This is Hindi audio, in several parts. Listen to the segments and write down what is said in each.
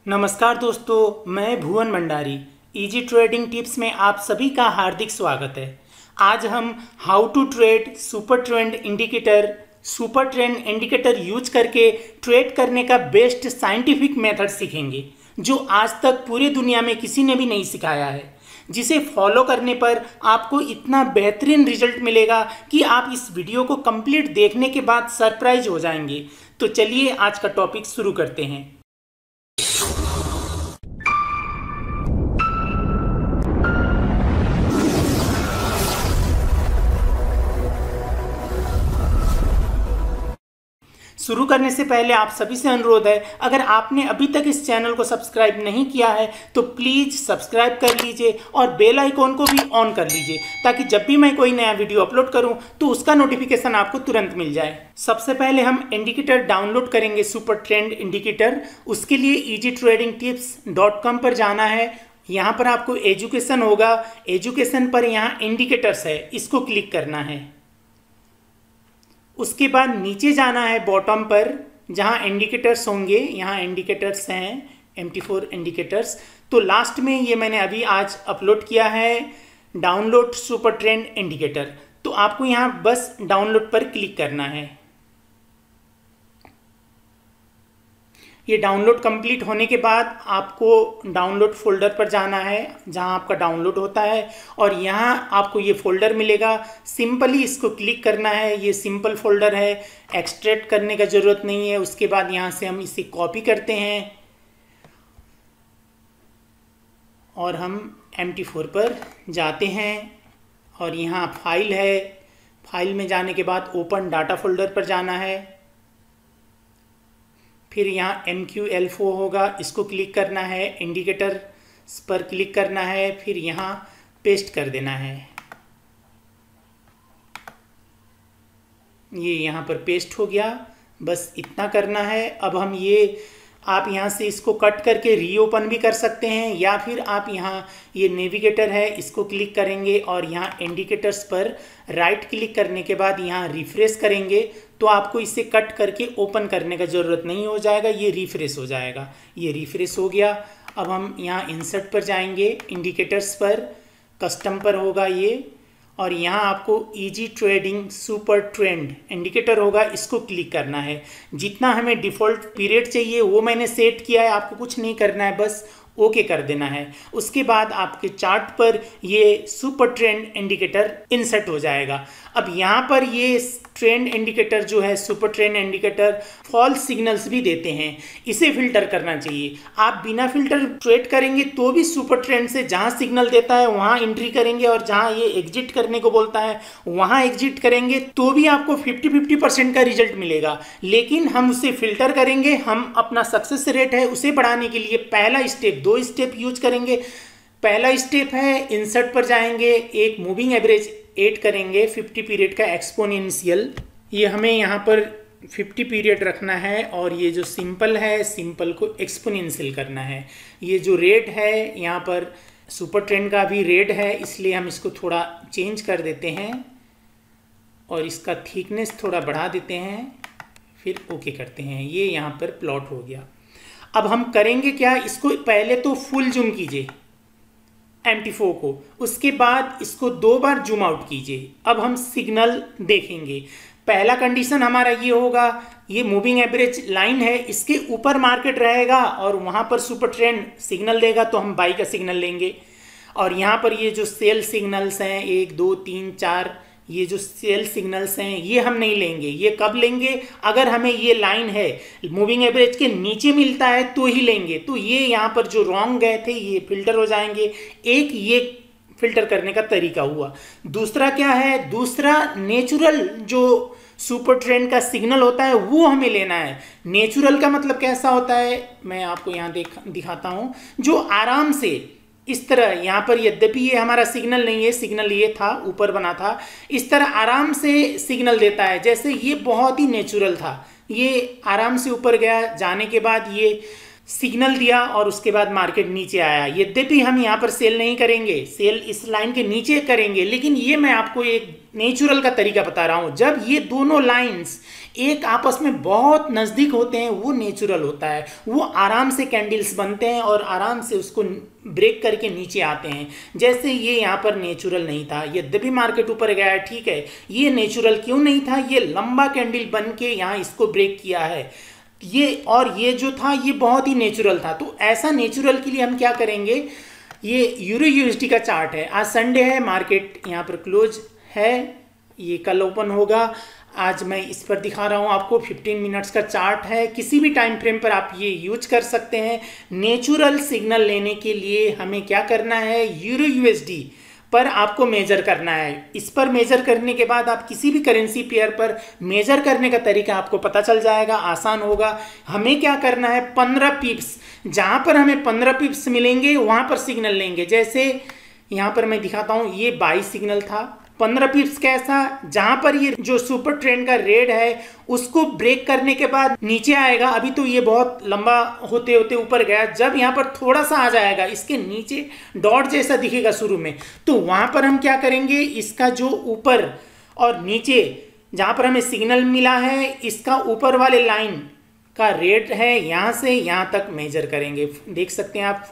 नमस्कार दोस्तों, मैं Bhuvan Bhandari. Easy trading tips में आप सभी का हार्दिक स्वागत है। आज हम how to trade super trend indicator use करके ट्रेड करने का बेस्ट साइंटिफिक मेथड सीखेंगे, जो आज तक पूरी दुनिया में किसी ने भी नहीं सिखाया है, जिसे फॉलो करने पर आपको इतना बेहतरीन रिजल्ट मिलेगा कि आप इस वीडियो को कंप्लीट देखने के बाद सरप्राइज हो जाएंगे। तो चलिए आज का टॉपिक शुरू करते हैं। शुरू करने से पहले आप सभी से अनुरोध है, अगर आपने अभी तक इस चैनल को सब्सक्राइब नहीं किया है तो प्लीज़ सब्सक्राइब कर लीजिए और बेल आइकॉन को भी ऑन कर लीजिए, ताकि जब भी मैं कोई नया वीडियो अपलोड करूं तो उसका नोटिफिकेशन आपको तुरंत मिल जाए। सबसे पहले हम इंडिकेटर डाउनलोड करेंगे, सुपर ट्रेंड इंडिकेटर। उसके लिए easytradingtips.com पर जाना है। यहाँ पर आपको एजुकेशन होगा, एजुकेशन पर यहाँ इंडिकेटर्स है, इसको क्लिक करना है। उसके बाद नीचे जाना है बॉटम पर, जहाँ इंडिकेटर्स होंगे, यहाँ इंडिकेटर्स हैं MT4 इंडिकेटर्स। तो लास्ट में ये मैंने अभी आज अपलोड किया है, डाउनलोड सुपर ट्रेंड इंडिकेटर। तो आपको यहाँ बस डाउनलोड पर क्लिक करना है। ये डाउनलोड कंप्लीट होने के बाद आपको डाउनलोड फोल्डर पर जाना है, जहां आपका डाउनलोड होता है, और यहां आपको ये फोल्डर मिलेगा। सिंपली इसको क्लिक करना है। ये सिंपल फोल्डर है, एक्सट्रैक्ट करने का ज़रूरत नहीं है। उसके बाद यहां से हम इसे कॉपी करते हैं और हम MT4 पर जाते हैं और यहाँ फाइल है। फाइल में जाने के बाद ओपन डाटा फोल्डर पर जाना है। फिर यहाँ MQL4 होगा, इसको क्लिक करना है, इंडिकेटर्स पर क्लिक करना है, फिर यहाँ पेस्ट कर देना है। ये यहाँ पर पेस्ट हो गया, बस इतना करना है। अब हम आप यहाँ से इसको कट करके रीओपन भी कर सकते हैं, या फिर आप यहाँ ये नेविगेटर है, इसको क्लिक करेंगे और यहाँ इंडिकेटर्स पर राइट क्लिक करने के बाद यहाँ रिफ्रेश करेंगे तो आपको इसे कट करके ओपन करने का ज़रूरत नहीं हो जाएगा, ये रिफ्रेश हो जाएगा। ये रिफ्रेश हो गया। अब हम यहाँ इंसर्ट पर जाएंगे, इंडिकेटर्स पर, कस्टम पर होगा ये, और यहाँ आपको easy trading super trend indicator होगा, इसको क्लिक करना है। जितना हमें डिफ़ॉल्ट पीरियड चाहिए वो मैंने सेट किया है, आपको कुछ नहीं करना है, बस ओके कर देना है। उसके बाद आपके चार्ट पर ये सुपर ट्रेंड इंडिकेटर इंसर्ट हो जाएगा। अब यहाँ पर ये ट्रेंड इंडिकेटर जो है, super trend indicator, false signals भी देते हैं, इसे फिल्टर करना चाहिए। आप बिना फिल्टर ट्रेड करेंगे तो भी सुपर ट्रेंड से जहाँ सिग्नल देता है वहाँ एंट्री करेंगे, और जहाँ ये एग्जिट करने को बोलता है वहाँ एग्जिट करेंगे तो भी आपको 50-50% का रिजल्ट मिलेगा। लेकिन हम उसे फिल्टर करेंगे, हम अपना सक्सेस रेट है उसे बढ़ाने के लिए पहला स्टेप, 2 स्टेप यूज करेंगे। पहला स्टेप है, इंसर्ट पर जाएंगे, एक मूविंग एवरेज ऐड करेंगे 50 पीरियड का एक्सपोनेंशियल। ये हमें यहाँ पर 50 पीरियड रखना है, और ये जो सिंपल है, सिंपल को एक्सपोनेंशियल करना है। ये जो रेट है, यहाँ पर सुपर ट्रेंड का भी रेट है, इसलिए हम इसको थोड़ा चेंज कर देते हैं और इसका थिकनेस थोड़ा बढ़ा देते हैं, फिर ओके करते हैं। ये यहाँ पर प्लॉट हो गया। अब हम करेंगे क्या, इसको पहले तो फुल जूम कीजिए MT4 को, उसके बाद इसको 2 बार जूम आउट कीजिए। अब हम सिग्नल देखेंगे। पहला कंडीशन हमारा ये होगा, ये मूविंग एवरेज लाइन है, इसके ऊपर मार्केट रहेगा और वहाँ पर सुपर ट्रेंड सिग्नल देगा तो हम बाई का सिग्नल लेंगे। और यहाँ पर ये जो सेल सिग्नल्स हैं, 1 2 3 4, ये जो सेल सिग्नल्स हैं ये हम नहीं लेंगे। ये कब लेंगे, अगर हमें ये लाइन है मूविंग एवरेज के नीचे मिलता है तो ही लेंगे। तो ये यहाँ पर जो रॉन्ग गए थे ये फिल्टर हो जाएंगे। एक ये फिल्टर करने का तरीका हुआ। दूसरा क्या है, दूसरा नेचुरल जो सुपर ट्रेंड का सिग्नल होता है वो हमें लेना है। नेचुरल का मतलब कैसा होता है, मैं आपको यहाँ दिखाता हूँ। जो आराम से इस तरह, यहाँ पर यद्यपि ये हमारा सिग्नल नहीं है, सिग्नल ये था, ऊपर बना था, इस तरह आराम से सिग्नल देता है। जैसे ये बहुत ही नेचुरल था, ये आराम से ऊपर गया, जाने के बाद ये सिग्नल दिया और उसके बाद मार्केट नीचे आया। यद्यपि हम यहाँ पर सेल नहीं करेंगे, सेल इस लाइन के नीचे करेंगे, लेकिन ये मैं आपको एक नेचुरल का तरीका बता रहा हूँ। जब ये दोनों लाइंस एक आपस में बहुत नज़दीक होते हैं वो नेचुरल होता है, वो आराम से कैंडल्स बनते हैं और आराम से उसको ब्रेक करके नीचे आते हैं। जैसे ये यहाँ पर नेचुरल नहीं था, यद्यपि मार्केट ऊपर गया है, ठीक है, ये नेचुरल क्यों नहीं था, ये लंबा कैंडल बन के यहाँ इसको ब्रेक किया है ये, और ये जो था ये बहुत ही नेचुरल था। तो ऐसा नेचुरल के लिए हम क्या करेंगे, ये यूरो यूएसडी का चार्ट है, आज संडे है, मार्केट यहाँ पर क्लोज है, ये कल ओपन होगा। आज मैं इस पर दिखा रहा हूँ आपको, 15 मिनट्स का चार्ट है, किसी भी टाइम फ्रेम पर आप ये यूज कर सकते हैं। नेचुरल सिग्नल लेने के लिए हमें क्या करना है, यूरो यूएसडी पर आपको मेजर करना है। इस पर मेजर करने के बाद आप किसी भी करेंसी पेयर पर मेजर करने का तरीका आपको पता चल जाएगा, आसान होगा। हमें क्या करना है, 15 पिप्स, जहाँ पर हमें 15 पिप्स मिलेंगे वहाँ पर सिग्नल लेंगे। जैसे यहाँ पर मैं दिखाता हूँ, ये बाई सिग्नल था, 15 पिप्स कैसा, जहां पर ये जो सुपर ट्रेंड का रेड है उसको ब्रेक करने के बाद नीचे आएगा। अभी तो ये बहुत लंबा होते होते ऊपर गया, जब यहाँ पर थोड़ा सा आ जाएगा, इसके नीचे डॉट जैसा दिखेगा शुरू में, तो वहां पर हम क्या करेंगे, इसका जो ऊपर और नीचे जहां पर हमें सिग्नल मिला है, इसका ऊपर वाले लाइन का रेड है, यहाँ से यहाँ तक मेजर करेंगे। देख सकते हैं आप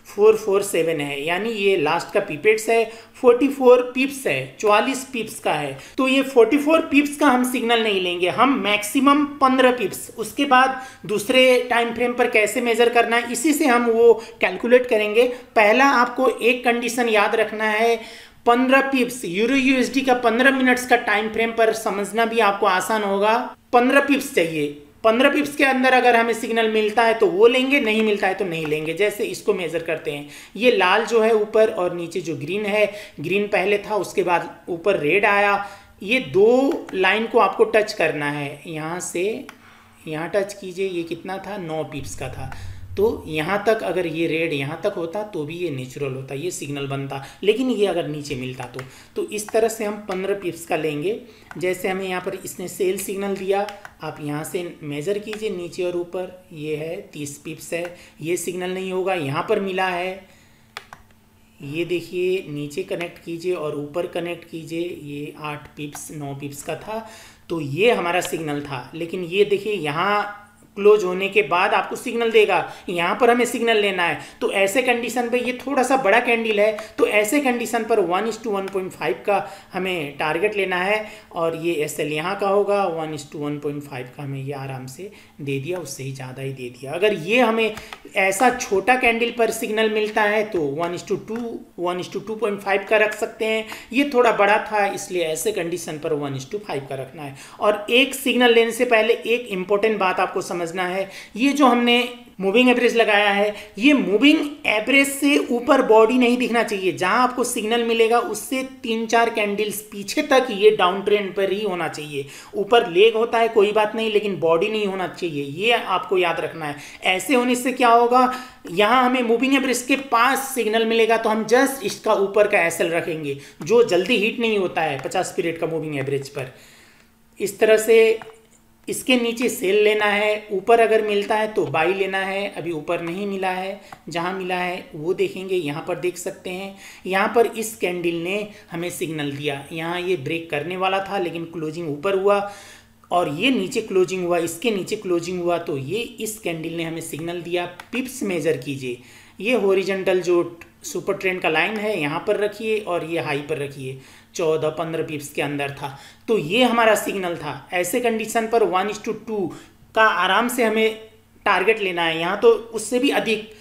447 है, यानी ये लास्ट का पिपेट्स है, 44 पिप्स है, 44 पिप्स का है। तो ये 44 पिप्स का हम सिग्नल नहीं लेंगे, हम मैक्सिमम 15 पिप्स। उसके बाद दूसरे टाइम फ्रेम पर कैसे मेजर करना है, इसी से हम वो कैलकुलेट करेंगे। पहला आपको एक कंडीशन याद रखना है, 15 पिप्स, यूरो यूएसडी का 15 मिनट्स का टाइम फ्रेम पर समझना भी आपको आसान होगा। 15 पिप्स चाहिए, 15 पिप्स के अंदर अगर हमें सिग्नल मिलता है तो वो लेंगे, नहीं मिलता है तो नहीं लेंगे। जैसे इसको मेजर करते हैं, ये लाल जो है ऊपर और नीचे जो ग्रीन है, ग्रीन पहले था, उसके बाद ऊपर रेड आया, ये दो लाइन को आपको टच करना है, यहाँ से यहाँ टच कीजिए। ये कितना था, 9 पिप्स का था, तो यहाँ तक अगर ये रेड यहाँ तक होता तो भी ये नेचुरल होता, ये सिग्नल बनता। लेकिन ये अगर नीचे मिलता तो इस तरह से हम 15 पिप्स का लेंगे। जैसे हमें यहाँ पर इसने सेल सिग्नल दिया, आप यहाँ से मेज़र कीजिए नीचे और ऊपर, ये है 30 पिप्स है, ये सिग्नल नहीं होगा, यहाँ पर मिला है, ये देखिए नीचे कनेक्ट कीजिए और ऊपर कनेक्ट कीजिए, ये 8 पिप्स 9 पिप्स का था, तो ये हमारा सिग्नल था। लेकिन ये देखिए यहाँ क्लोज होने के बाद आपको सिग्नल देगा, यहाँ पर हमें सिग्नल लेना है। तो ऐसे कंडीशन पे, ये थोड़ा सा बड़ा कैंडल है, तो ऐसे कंडीशन पर 1:1.5 का हमें टारगेट लेना है, और ये एसएल यहाँ का होगा, 1:1.5 का हमें ये आराम से दे दिया, उससे ही ज़्यादा ही दे दिया। अगर ये हमें ऐसा छोटा कैंडल पर सिग्नल मिलता है तो 1:2.5 का रख सकते हैं। ये थोड़ा बड़ा था, इसलिए ऐसे कंडीशन पर 1:5 का रखना है। और एक सिग्नल लेने से पहले एक इंपॉर्टेंट बात आपको समझना है, ये जो हमने मूविंग एवरेज लगाया है, ये मूविंग एवरेज से ऊपर बॉडी नहीं दिखना चाहिए। जहां आपको सिग्नल मिलेगा उससे 3-4 कैंडल्स पीछे तक ये डाउन ट्रेंड पर ही होना चाहिए। ऊपर लेग होता है कोई बात नहीं, लेकिन बॉडी नहीं होना चाहिए, ये आपको याद रखना है। ऐसे होने से क्या होगा, यहाँ हमें मूविंग एवरेज के पास सिग्नल मिलेगा तो हम जस्ट इसका ऊपर का एसएल रखेंगे, जो जल्दी हिट नहीं होता है 50 पीरियड का मूविंग एवरेज पर। इस तरह से इसके नीचे सेल लेना है, ऊपर अगर मिलता है तो बाई लेना है। अभी ऊपर नहीं मिला है, जहाँ मिला है वो देखेंगे। यहाँ पर देख सकते हैं, यहाँ पर इस कैंडल ने हमें सिग्नल दिया, यहाँ ये ब्रेक करने वाला था लेकिन क्लोजिंग ऊपर हुआ, और ये नीचे क्लोजिंग हुआ, इसके नीचे क्लोजिंग हुआ, तो ये इस कैंडल ने हमें सिग्नल दिया। पिप्स मेजर कीजिए, ये हॉरिजॉन्टल जो सुपर ट्रेंड का लाइन है यहाँ पर रखिए और ये हाई पर रखिए, 14-15 पिप्स के अंदर था, तो ये हमारा सिग्नल था। ऐसे कंडीशन पर 1:2 का आराम से हमें टारगेट लेना है। यहाँ तो उससे भी अधिक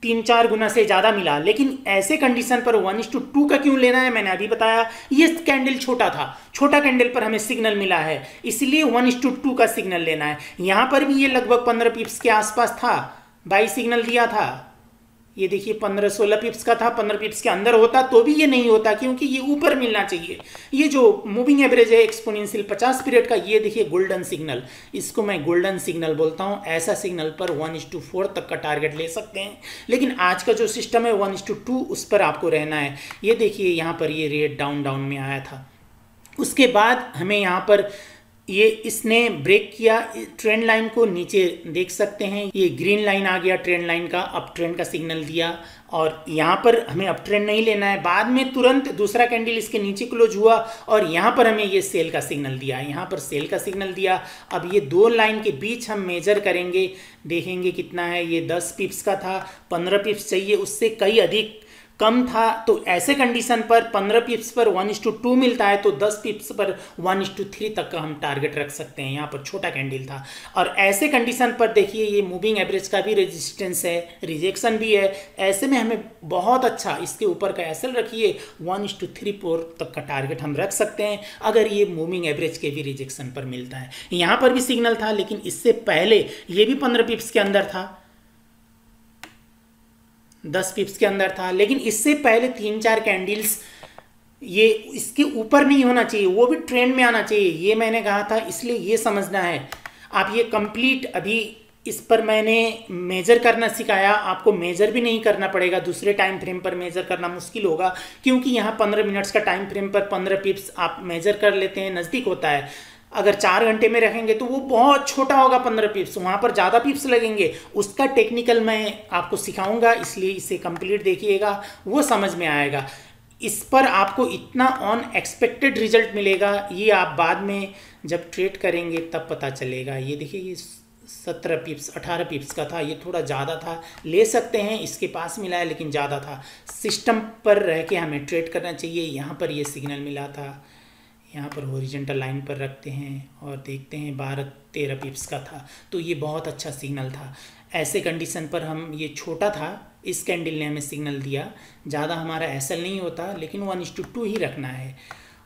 3-4 गुना से ज़्यादा मिला, लेकिन ऐसे कंडीशन पर 1:2 का क्यों लेना है, मैंने अभी बताया। ये कैंडल छोटा था, छोटा कैंडल पर हमें सिग्नल मिला है, इसलिए 1:2 का सिग्नल लेना है। यहाँ पर भी ये लगभग 15 पिप्स के आसपास था, बाई सिग्नल दिया था। ये देखिए 15-16 पिप्स का था, 15 पिप्स के अंदर होता तो भी ये नहीं होता, क्योंकि ये ऊपर मिलना चाहिए। ये जो मूविंग एवरेज है एक्सपोनेंशियल 50 पीरियड का, ये देखिए गोल्डन सिग्नल, इसको मैं गोल्डन सिग्नल बोलता हूँ। ऐसा सिग्नल पर 1:4 तक का टारगेट ले सकते हैं, लेकिन आज का जो सिस्टम है 1:2 उस पर आपको रहना है। ये देखिए यहाँ पर ये रेट डाउन में आया था, उसके बाद हमें यहाँ पर ये इसने ब्रेक किया ट्रेंड लाइन को, नीचे देख सकते हैं ये ग्रीन लाइन आ गया ट्रेंड लाइन का, अप ट्रेंड का सिग्नल दिया। और यहाँ पर हमें अप ट्रेंड नहीं लेना है, बाद में तुरंत दूसरा कैंडल इसके नीचे क्लोज हुआ और यहाँ पर हमें ये सेल का सिग्नल दिया, यहाँ पर सेल का सिग्नल दिया। अब ये दो लाइन के बीच हम मेजर करेंगे, देखेंगे कितना है। ये 10 पिप्स का था, 15 पिप्स चाहिए, उससे कई अधिक कम था। तो ऐसे कंडीशन पर 15 पिप्स पर 1:2 मिलता है, तो 10 पिप्स पर 1:3 तक का हम टारगेट रख सकते हैं। यहाँ पर छोटा कैंडल था। और ऐसे कंडीशन पर देखिए ये मूविंग एवरेज का भी रेजिस्टेंस है, रिजेक्शन भी है। ऐसे में हमें बहुत अच्छा इसके ऊपर का एसएल रखिए, 1:34 तक का टारगेट हम रख सकते हैं अगर ये मूविंग एवरेज के भी रिजेक्शन पर मिलता है। यहाँ पर भी सिग्नल था, लेकिन इससे पहले ये भी 15 पिप्स के अंदर था, 10 पिप्स के अंदर था, लेकिन इससे पहले 3-4 कैंडल्स ये इसके ऊपर नहीं होना चाहिए, वो भी ट्रेंड में आना चाहिए, ये मैंने कहा था। इसलिए ये समझना है आप। ये कंप्लीट अभी इस पर मैंने मेजर करना सिखाया, आपको मेजर भी नहीं करना पड़ेगा। दूसरे टाइम फ्रेम पर मेजर करना मुश्किल होगा, क्योंकि यहाँ 15 मिनट्स का टाइम फ्रेम पर 15 पिप्स आप मेजर कर लेते हैं, नज़दीक होता है। अगर 4 घंटे में रखेंगे तो वो बहुत छोटा होगा 15 पिप्स, वहाँ पर ज़्यादा पिप्स लगेंगे। उसका टेक्निकल मैं आपको सिखाऊंगा, इसलिए इसे कंप्लीट देखिएगा, वो समझ में आएगा। इस पर आपको इतना ऑन एक्सपेक्टेड रिजल्ट मिलेगा, ये आप बाद में जब ट्रेड करेंगे तब पता चलेगा। ये देखिए ये 17 पिप्स 18 पिप्स का था, ये थोड़ा ज़्यादा था, ले सकते हैं, इसके पास मिला है लेकिन ज़्यादा था। सिस्टम पर रह के हमें ट्रेड करना चाहिए। यहाँ पर ये सिग्नल मिला था, यहाँ पर हॉरिजॉन्टल लाइन पर रखते हैं और देखते हैं 12-13 पिप्स का था, तो ये बहुत अच्छा सिग्नल था। ऐसे कंडीशन पर हम, ये छोटा था, इस कैंडल ने हमें सिग्नल दिया, ज़्यादा हमारा एसएल नहीं होता, लेकिन 1:2 ही रखना है।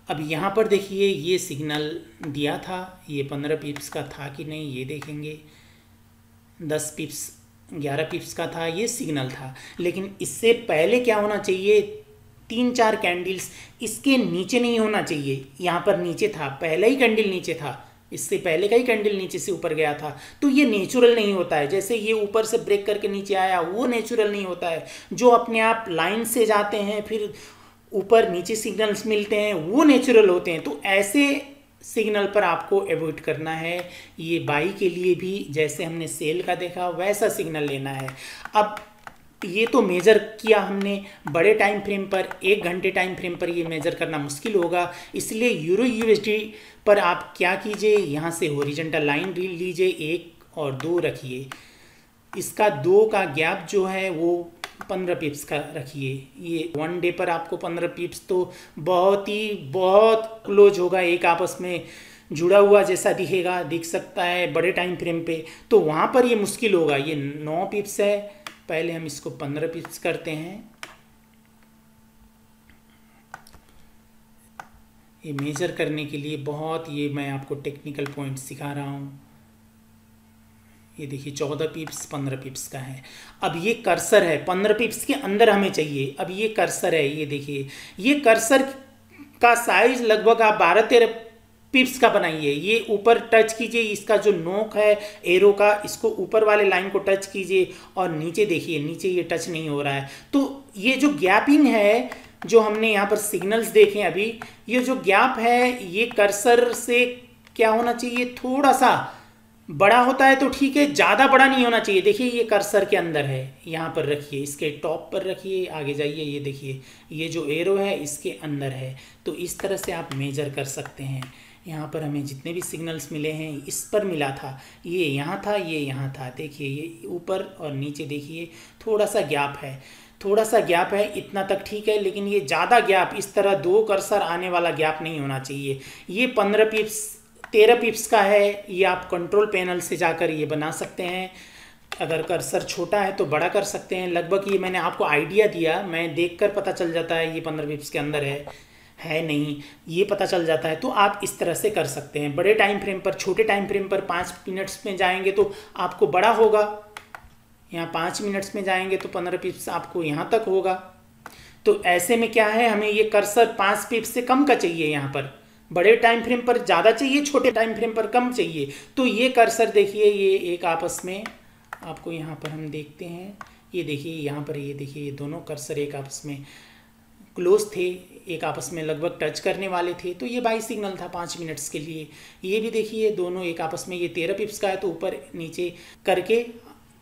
अब यहाँ पर देखिए ये सिग्नल दिया था, ये 15 पिप्स का था कि नहीं ये देखेंगे, 10 पिप्स 11 पिप्स का था, ये सिग्नल था। लेकिन इससे पहले क्या होना चाहिए, 3-4 कैंडल्स इसके नीचे नहीं होना चाहिए। यहाँ पर नीचे था, पहला ही कैंडल नीचे था, इससे पहले का ही कैंडल नीचे से ऊपर गया था, तो ये नेचुरल नहीं होता है। जैसे ये ऊपर से ब्रेक करके नीचे आया, वो नेचुरल नहीं होता है। जो अपने आप लाइन से जाते हैं फिर ऊपर नीचे सिग्नल्स मिलते हैं, वो नेचुरल होते हैं। तो ऐसे सिग्नल पर आपको अवॉइड करना है। ये बाई के लिए भी जैसे हमने सेल का देखा वैसा सिग्नल लेना है। अब ये तो मेजर किया हमने बड़े टाइम फ्रेम पर, 1 घंटे टाइम फ्रेम पर ये मेजर करना मुश्किल होगा। इसलिए यूरो यूएसडी पर आप क्या कीजिए, यहाँ से हॉरिजॉन्टल लाइन लीजिए, 1 और 2 रखिए, इसका 2 का गैप जो है वो 15 पिप्स का रखिए। ये 1 डे पर आपको 15 पिप्स तो बहुत क्लोज होगा, एक आपस में जुड़ा हुआ जैसा दिखेगा, दिख सकता है बड़े टाइम फ्रेम पे, तो वहाँ पर ये मुश्किल होगा। ये 9 पिप्स है, पहले हम इसको 15 पिप्स करते हैं। ये मेजर करने के लिए बहुत, ये मैं आपको टेक्निकल पॉइंट सिखा रहा हूँ। ये देखिए 14 पिप्स 15 पिप्स का है। अब ये कर्सर है, 15 पिप्स के अंदर हमें चाहिए। अब ये कर्सर है, ये देखिए, ये कर्सर का साइज लगभग आप 12-13 पिप्स का बनाइए। ये ऊपर टच कीजिए, इसका जो नोक है एरो का, इसको ऊपर वाले लाइन को टच कीजिए और नीचे देखिए, नीचे ये टच नहीं हो रहा है। तो ये जो गैपिंग है, जो हमने यहाँ पर सिग्नल्स देखे अभी, ये जो गैप है ये कर्सर से क्या होना चाहिए, थोड़ा सा बड़ा होता है तो ठीक है, ज़्यादा बड़ा नहीं होना चाहिए। देखिए ये कर्सर के अंदर है, यहाँ पर रखिए, इसके टॉप पर रखिए, आगे जाइए, ये देखिए ये जो एरो है इसके अंदर है। तो इस तरह से आप मेजर कर सकते हैं। यहाँ पर हमें जितने भी सिग्नल्स मिले हैं इस पर मिला था, ये यहाँ था, ये यहाँ था, देखिए ये ऊपर और नीचे देखिए थोड़ा सा गैप है, थोड़ा सा गैप है, इतना तक ठीक है। लेकिन ये ज़्यादा गैप, इस तरह 2 कर्सर आने वाला गैप नहीं होना चाहिए। ये 15 पिप्स 13 पिप्स का है, ये आप कंट्रोल पैनल से जाकर ये बना सकते हैं। अगर कर्सर छोटा है तो बड़ा कर सकते हैं। लगभग ये मैंने आपको आइडिया दिया, मैं देखकर पता चल जाता है ये 15 पिप्स के अंदर है नहीं, ये पता चल जाता है। तो आप इस तरह से कर सकते हैं। बड़े टाइम फ्रेम पर, छोटे टाइम फ्रेम पर 5 मिनट्स में जाएंगे तो आपको बड़ा होगा, यहाँ 5 मिनट्स में जाएंगे तो 15 पिप्स आपको यहाँ तक होगा। तो ऐसे में क्या है, हमें ये कर्सर 5 पिप्स से कम का चाहिए। यहाँ पर बड़े टाइम फ्रेम पर ज़्यादा चाहिए, छोटे टाइम फ्रेम पर कम चाहिए। तो ये कर्सर देखिए, ये एक आपस में आपको यहाँ पर हम देखते हैं, ये देखिए यहाँ पर, ये देखिए ये दोनों कर्सर एक आपस में क्लोज थे, एक आपस में लगभग टच करने वाले थे, तो ये बाई सिग्नल था 5 मिनट्स के लिए। ये भी देखिए दोनों एक आपस में, ये 13 पिप्स का है तो ऊपर नीचे करके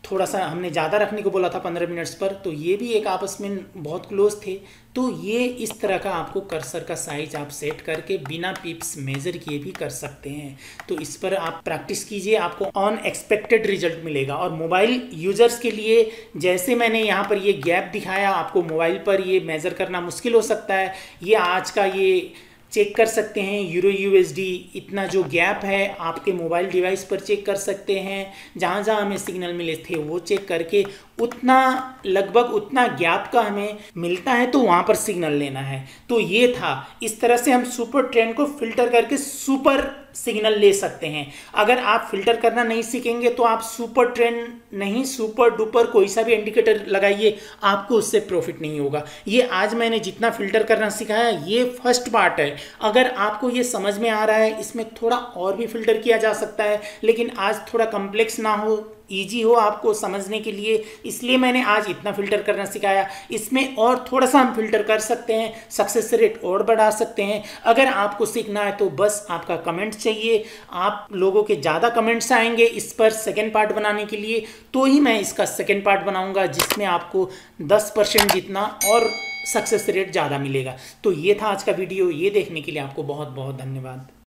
थोड़ा सा हमने ज़्यादा रखने को बोला था 15 मिनट्स पर, तो ये भी एक आपस में बहुत क्लोज थे। तो ये इस तरह का आपको कर्सर का साइज आप सेट करके बिना पिप्स मेज़र किए भी कर सकते हैं। तो इस पर आप प्रैक्टिस कीजिए, आपको अनएक्सपेक्टेड रिजल्ट मिलेगा। और मोबाइल यूज़र्स के लिए जैसे मैंने यहाँ पर ये गैप दिखाया, आपको मोबाइल पर ये मेज़र करना मुश्किल हो सकता है, ये आज का ये चेक कर सकते हैं यूरो यूएसडी, इतना जो गैप है आपके मोबाइल डिवाइस पर चेक कर सकते हैं। जहाँ जहाँ हमें सिग्नल मिले थे वो चेक करके उतना लगभग उतना गैप का हमें मिलता है तो वहाँ पर सिग्नल लेना है। तो ये था, इस तरह से हम सुपर ट्रेंड को फिल्टर करके सुपर सिग्नल ले सकते हैं। अगर आप फिल्टर करना नहीं सीखेंगे तो आप सुपर ट्रेंड नहीं, सुपर डुपर कोई सा भी इंडिकेटर लगाइए, आपको उससे प्रॉफिट नहीं होगा। ये आज मैंने जितना फिल्टर करना सिखाया ये फर्स्ट पार्ट है। अगर आपको ये समझ में आ रहा है, इसमें थोड़ा और भी फिल्टर किया जा सकता है, लेकिन आज थोड़ा कॉम्प्लेक्स ना हो, इजी हो आपको समझने के लिए, इसलिए मैंने आज इतना फिल्टर करना सिखाया। इसमें और थोड़ा सा हम फिल्टर कर सकते हैं, सक्सेस रेट और बढ़ा सकते हैं। अगर आपको सीखना है तो बस आपका कमेंट चाहिए, आप लोगों के ज़्यादा कमेंट्स आएंगे इस पर सेकेंड पार्ट बनाने के लिए, तो ही मैं इसका सेकेंड पार्ट बनाऊंगा जिसमें आपको 10% जितना और सक्सेस रेट ज़्यादा मिलेगा। तो ये था आज का वीडियो, ये देखने के लिए आपको बहुत बहुत धन्यवाद।